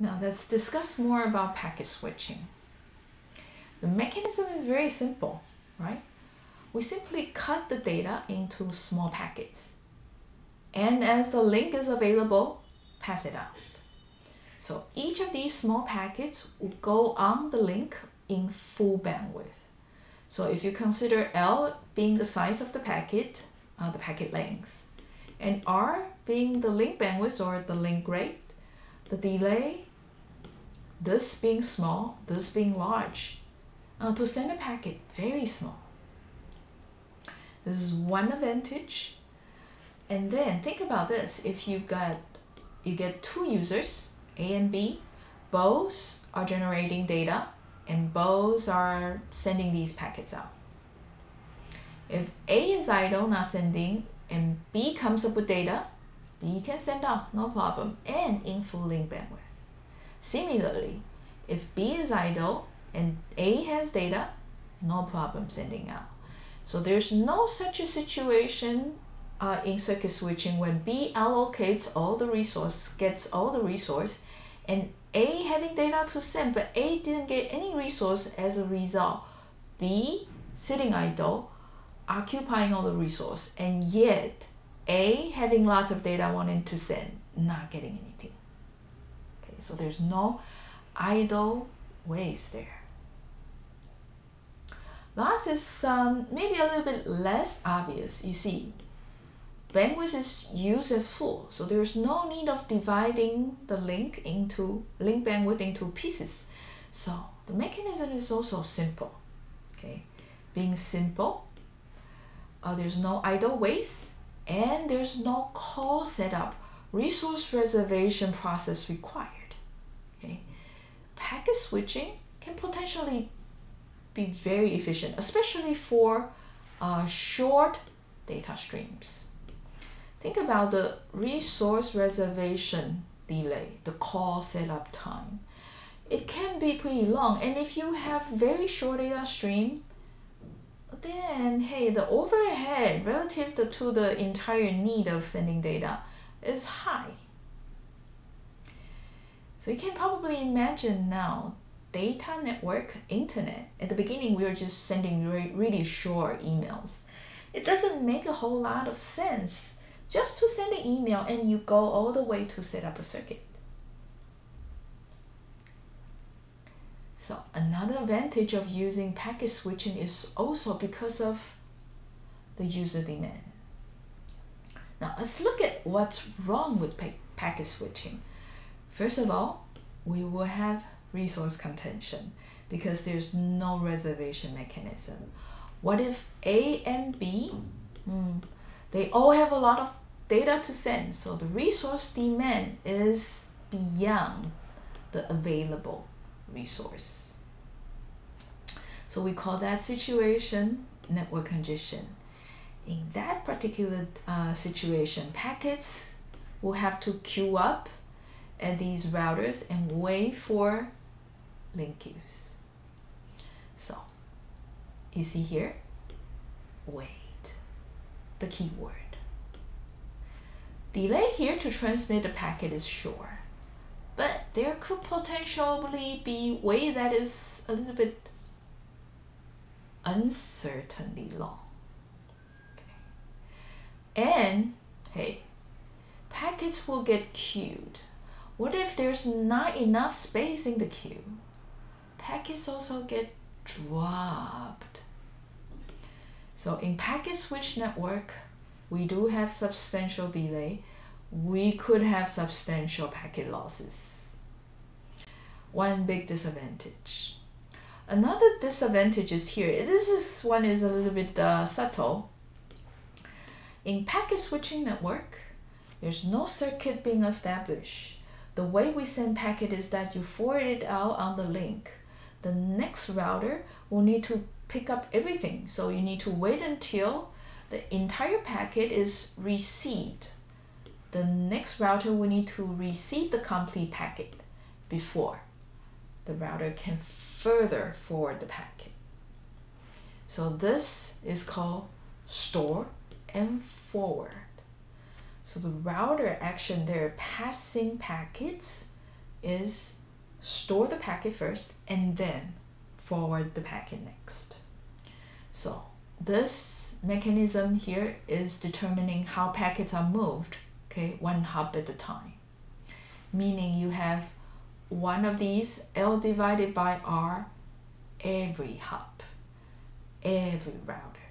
Now let's discuss more about packet switching. The mechanism is very simple, right? We simply cut the data into small packets. And as the link is available, pass it out. So each of these small packets will go on the link in full bandwidth. So if you consider L being the size of the packet length, and R being the link bandwidth or the link rate, the delay, this being small, this being large, to send a packet very small. This is one advantage. And then think about this: if you get two users, A and B, both are generating data and both are sending these packets out. If A is idle, not sending, and B comes up with data, B can send out, no problem, and in full link bandwidth. Similarly, if B is idle and A has data, no problem sending out. So there's no such a situation in circuit switching when B allocates all the resource, gets all the resource, and A having data to send, but A didn't get any resource. As a result, B sitting idle, occupying all the resource, and yet A having lots of data wanting to send, not getting anything. Okay, so there's no idle waste there. Last is maybe a little bit less obvious. You see, bandwidth is used as full, so there's no need of dividing the link bandwidth into pieces. So the mechanism is also simple. Okay, being simple, there's no idle waste, and there's no call setup, resource reservation process required. Okay, packet switching can potentially be very efficient, especially for short data streams. Think about the resource reservation delay, the call setup time. It can be pretty long, and if you have very short data stream, then hey, the overhead relative to the entire need of sending data is high. So you can probably imagine now, data network, internet. At the beginning, we were just sending really short emails. It doesn't make a whole lot of sense just to send an email and you go all the way to set up a circuit. So another advantage of using packet switching is also because of the user demand. Now let's look at what's wrong with packet switching. First of all, we will have resource contention because there's no reservation mechanism. What if A and B, they all have a lot of data to send, so the resource demand is beyond the available resource. So we call that situation network congestion. In that particular situation, packets will have to queue up at these routers and wait for link queues. So you see here, wait, the keyword. Delay here to transmit the packet is short, but there could potentially be way that is a little bit uncertainly long. Okay. And hey, packets will get queued. What if there's not enough space in the queue? Packets also get dropped. So in packet switch network, we do have substantial delay. We could have substantial packet losses. One big disadvantage. Another disadvantage is here. One is a little bit subtle. In packet switching network, there's no circuit being established. The way we send packet is that you forward it out on the link. The next router will need to pick up everything. So you need to wait until the entire packet is received. The next router will need to receive the complete packet before the router can further forward the packet. So this is called store and forward. So the router action there, passing packets, is store the packet first and then forward the packet next. So this mechanism here is determining how packets are moved, okay, one hop at a time. Meaning you have one of these, L divided by R, every hop, every router.